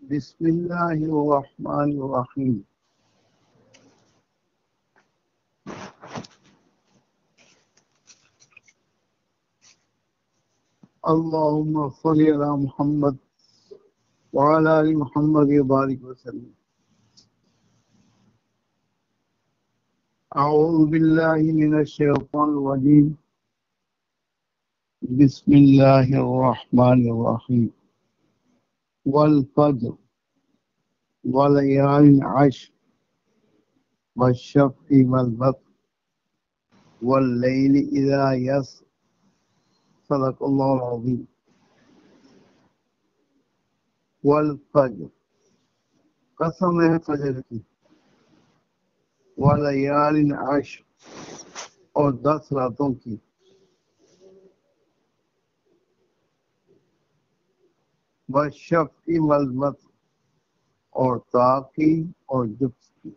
بسم اللہ الرحمن الرحیم. اللہم صلی علی محمد وعلی آل محمد وبارک وسلم. اعوذ باللہ من الشیطان الرجیم. بسم اللہ الرحمن الرحیم. والفجر ولیال عشر والشفع والوتر واللیل اذا یسر. صدق اللہ العظیم. والفجر، قسم ہے فجر کی. ولیال عشر، اور 10 راتوں کی. والشفع والوتر، اور طاق کی اور جفت کی.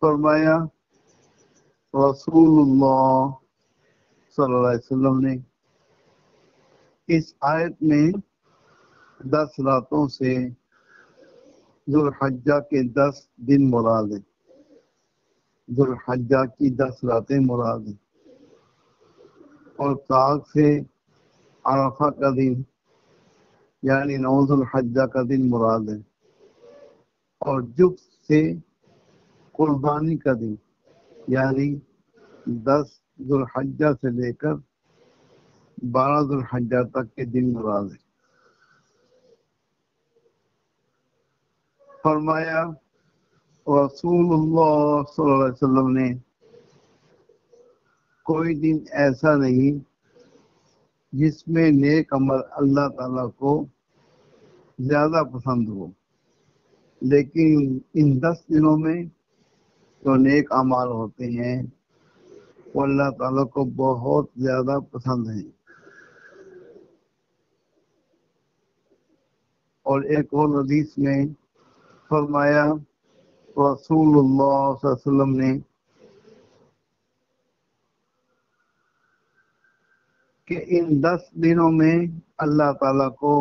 فرمایا رسول اللہ صلی اللہ علیہ وسلم نے اس آیت میں 10 راتوں سے ذوالحجہ کے 10 دن مراد ہیں. ذوالحجہ کی 10 راتیں مراد ہیں. اور طاق سے عرفہ کا دن یعنی 9 ذوالحجہ کا دن مراد ہے. اور جفت سے قربانی کا دن یعنی 10 ذوالحجہ سے لے کر 12 ذوالحجہ تک کے دن مراد ہے. فرمایا رسول اللہ صلی اللہ علیہ وسلم نے کوئی دن ایسا نہیں جس میں نیک عمل اللہ تعالیٰ کو زیادہ پسند ہو، لیکن ان 10 دنوں میں جو نیک اعمال ہوتے ہیں وہ اللہ تعالیٰ کو بہت زیادہ پسند ہیں. اور ایک اور حدیث میں فرمایا رسول اللہ صلی اللہ علیہ وسلم نے کہ ان 10 دنوں میں اللہ تعالیٰ کو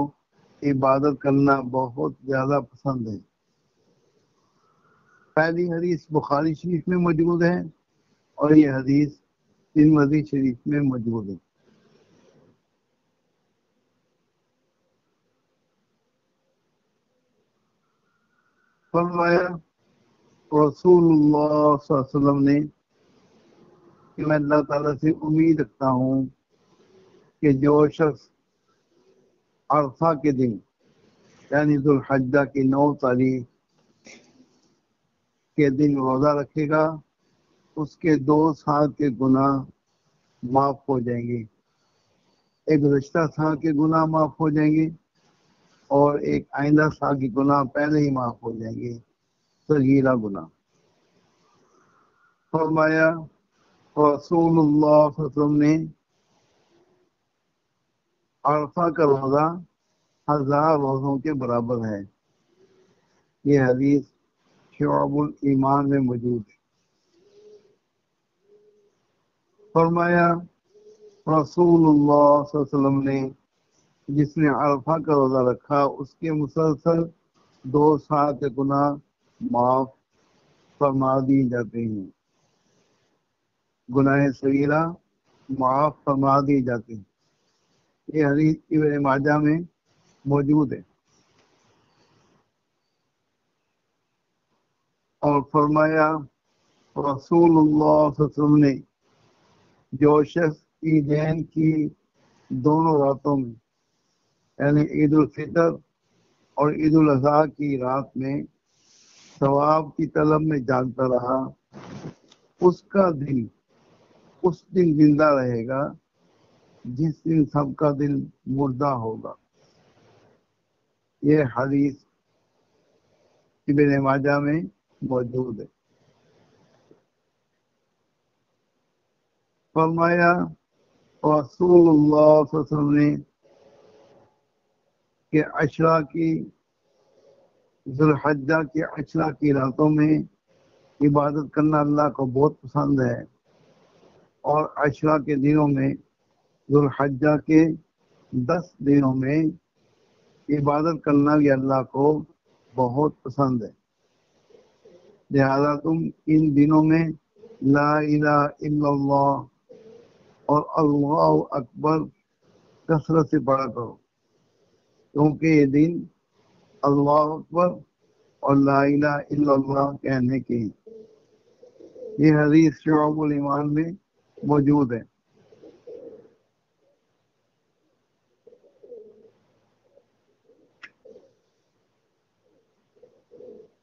عبادت کرنا بہت زیادہ پسند ہے. پہلی حدیث بخاری شریف میں موجود ہے اور یہ حدیث ترمذی شریف میں موجود ہے. فرمایا رسول اللہ صلی اللہ علیہ وسلم نے کہ میں اللہ تعالیٰ سے امید رکھتا ہوں کہ جو شخص عرفہ کے دن یعنی ذوالحجہ کی 9 تاریخ کے دن روزہ رکھے گا اس کے 2 سال کے گناہ معاف ہو جائیں گے. ایک گزشتہ سال کے گناہ معاف ہو جائیں گے اور ایک آئندہ سال کے گناہ پہلے ہی معاف ہو جائیں گے، صغیرہ گناہ. فرمایا رسول اللہ صلی اللہ علیہ وسلم نے عرفہ کا روزہ 1000 روزوں کے برابر ہے. یہ حدیث شعب الایمان میں موجود ہے. فرمایا رسول اللہ صلی اللہ علیہ وسلم نے جس نے عرفہ کا روزہ رکھا اس کے مسلسل 2 سال کے گناہ معاف فرما دیے جاتے ہیں. گناہ صغیرہ معاف فرما دیے جاتے ہیں. یہ حدیث ابن ماجہ میں موجود ہے. اور فرمایا رسول اللہ صلی اللہ علیہ وسلم نے جو شخص عیدین کی دونوں راتوں میں یعنی عید الفطر اور عید الاضحیٰ کی رات میں ثواب کی طلب میں جاگتا رہا اس دن زندہ رہے گا جس دن سب کا دل مردہ ہوگا. یہ حدیث ابن ماجہ میں موجود ہے. فرمایا رسول اللہ صلی اللہ علیہ وسلم نے کہ ذوالحجہ کی 10 کی راتوں میں عبادت کرنا اللہ کو بہت پسند ہے، اور 10 کے دنوں میں ذوالحجہ کے 10 دنوں میں عبادت کرنا بھی اللہ کو بہت پسند ہے، لہذا تم ان دنوں میں لا الہ الا اللہ اور اللہ اکبر کثرت سے پڑھا کرو، کیونکہ یہ دن اللہ اکبر اور لا الہ الا اللہ کہنے کی ہیں۔ یہ حدیث شعب الایمان میں موجود ہے۔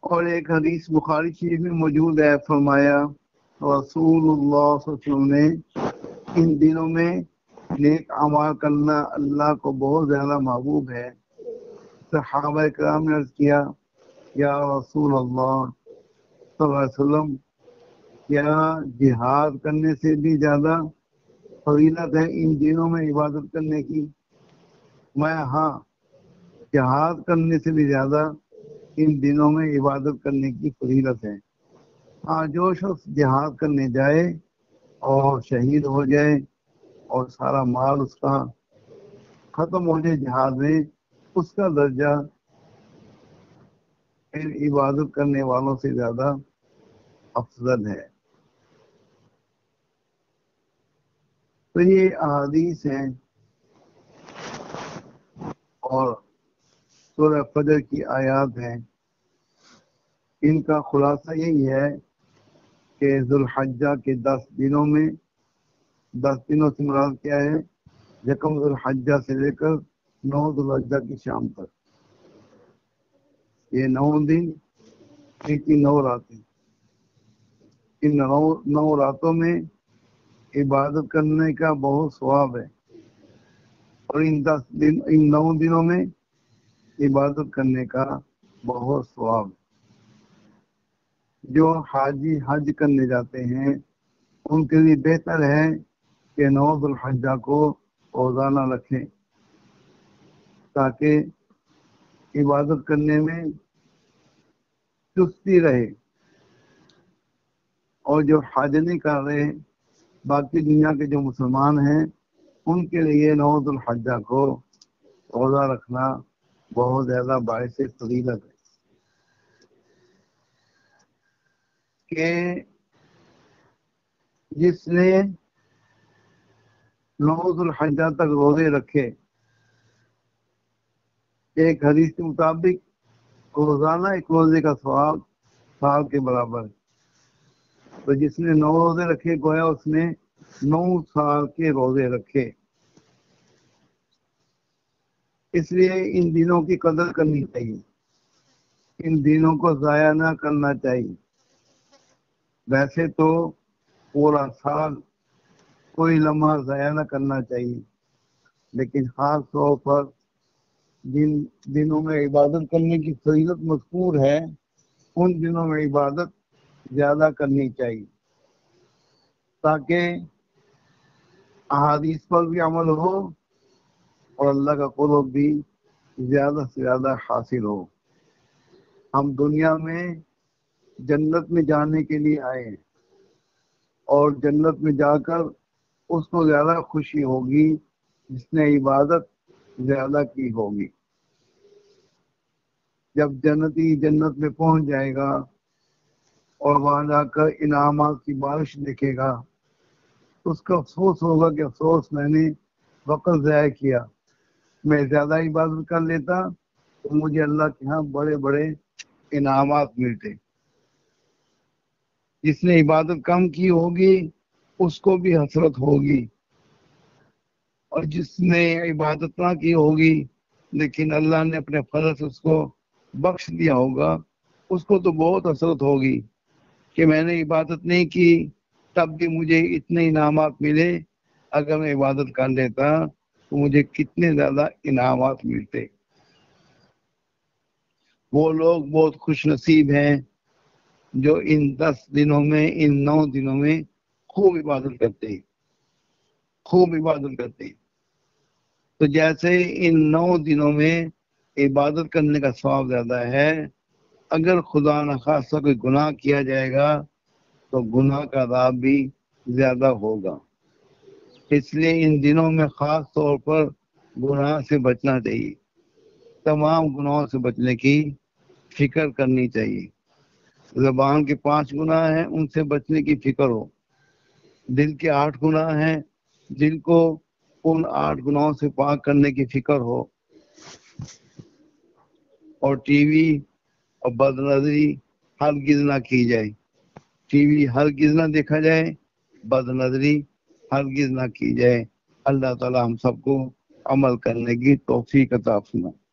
اور ایک حدیث بخاری شریف میں موجود ہے، فرمایا رسول اللہ صلی اللہ علیہ وسلم نے ان دنوں میں نیک اعمال کرنا اللہ کو بہت زیادہ محبوب ہے۔ صحابہ کرام نے عرض کیا یا رسول اللہ صلی اللہ علیہ وسلم، کیا جہاد کرنے سے بھی زیادہ فضیلت ہے ان دنوں میں عبادت کرنے کی؟ میں ہاں، جہاد کرنے سے بھی زیادہ ان دنوں میں عبادت کرنے کی فضیلت ہے۔ ہاں، جو شخص جہاد کرنے جائے اور شہید ہو جائے اور سارا مال اس کا ختم ہو جائے جہاد میں، اس کا درجہ ان عبادت کرنے والوں سے زیادہ افضل ہے۔ تو یہ احادیث ہیں اور سورہ فجر کی آیات ہیں، ان کا خلاصہ یہی ہے کہ ذوالحجہ کے 10 دنوں میں، 10 دنوں سے مراد کیا ہے؟ یکم ذوالحجہ سے لے کر 9 ذوالحجہ کی شام تک، یہ 9 دن، ان کی 9 راتیں، ان 9 راتوں میں عبادت کرنے کا بہت ثواب ہے، اور ان 9 دنوں میں عبادت کرنے کا بہت ثواب ہے۔ جو حاجی حج کرنے جاتے ہیں ان کے لیے بہتر ہے کہ 9 ذوالحجہ کو روزانہ رکھیں، تاکہ عبادت کرنے میں چستی رہے۔ اور جو حج نہیں کر رہے، باقی دنیا کے جو مسلمان ہیں، ان کے لیے 9 ذوالحجہ کو روزہ رکھنا بہت زیادہ باعث فضیلت ہے، کہ جس نے 9 ذوالحجہ تک روزے رکھے، ایک حدیث کے مطابق روزانہ ایک روزے کا ثواب سال کے برابر ہے۔ تو جس نے 9 روزے رکھے، گویا اس نے 9 سال کے روزے رکھے۔ اس لیے ان دنوں کی قدر کرنی چاہیے، ان دنوں کو ضائع نہ کرنا چاہیے۔ ویسے تو پورا سال کوئی لمحہ ضائع نہ کرنا چاہیے، لیکن خاص طور پر جن دنوں میں عبادت کرنے کی فضیلت مذکور ہے، ان دنوں میں عبادت زیادہ کرنی چاہیے، تاکہ احادیث پر بھی عمل ہو اور اللہ کا قرب بھی زیادہ سے زیادہ حاصل ہو۔ ہم دنیا میں جنت میں جانے کے لیے آئے ہیں، اور جنت میں جا کر اس کو زیادہ خوشی ہوگی جس نے عبادت زیادہ کی ہوگی۔ جب جنتی جنت میں پہنچ جائے گا اور وہاں جا کر انعامات کی بارش دیکھے گا، تو اس کا افسوس ہوگا کہ افسوس، میں نے وقت ضائع کیا، میں زیادہ عبادت کر لیتا تو مجھے اللہ کے ہاں بڑے بڑے انعامات ملتے۔ جس نے عبادت کم کی ہوگی اس کو بھی حسرت ہوگی، اور جس نے عبادت نہ کی ہوگی لیکن اللہ نے اپنے فضل سے اس کو بخش دیا ہوگا، اس کو تو بہت حسرت ہوگی کہ میں نے عبادت نہیں کی تب بھی مجھے اتنے انعامات ملے، اگر میں عبادت کر لیتا تو مجھے کتنے زیادہ انعامات ملتے۔ وہ لوگ بہت خوش نصیب ہیں جو ان 10 دنوں میں، ان 9 دنوں میں خوب عبادت کرتے ہیں، خوب عبادت کرتے ہیں۔ تو جیسے ان 9 دنوں میں عبادت کرنے کا ثواب زیادہ ہے، اگر خدا نخواستہ کوئی گناہ کیا جائے گا تو گناہ کا عذاب بھی زیادہ ہوگا۔ اس لیے ان دنوں میں خاص طور پر گناہ سے بچنا چاہیے، تمام گناہوں سے بچنے کی فکر کرنی چاہیے۔ زبان کے 5 گناہ ہیں، ان سے بچنے کی فکر ہو۔ دل کے 8 گناہ ہیں، دل کو ان 8 گناہوں سے پاک کرنے کی فکر ہو۔ اور ٹی وی اور بد نظری ہرگز نہ کی جائے، ٹی وی ہرگز نہ دیکھا جائے، بد نظری ہرگز نہ کی جائے۔ اللہ تعالی ہم سب کو عمل کرنے کی توفیق عطا فرمائے۔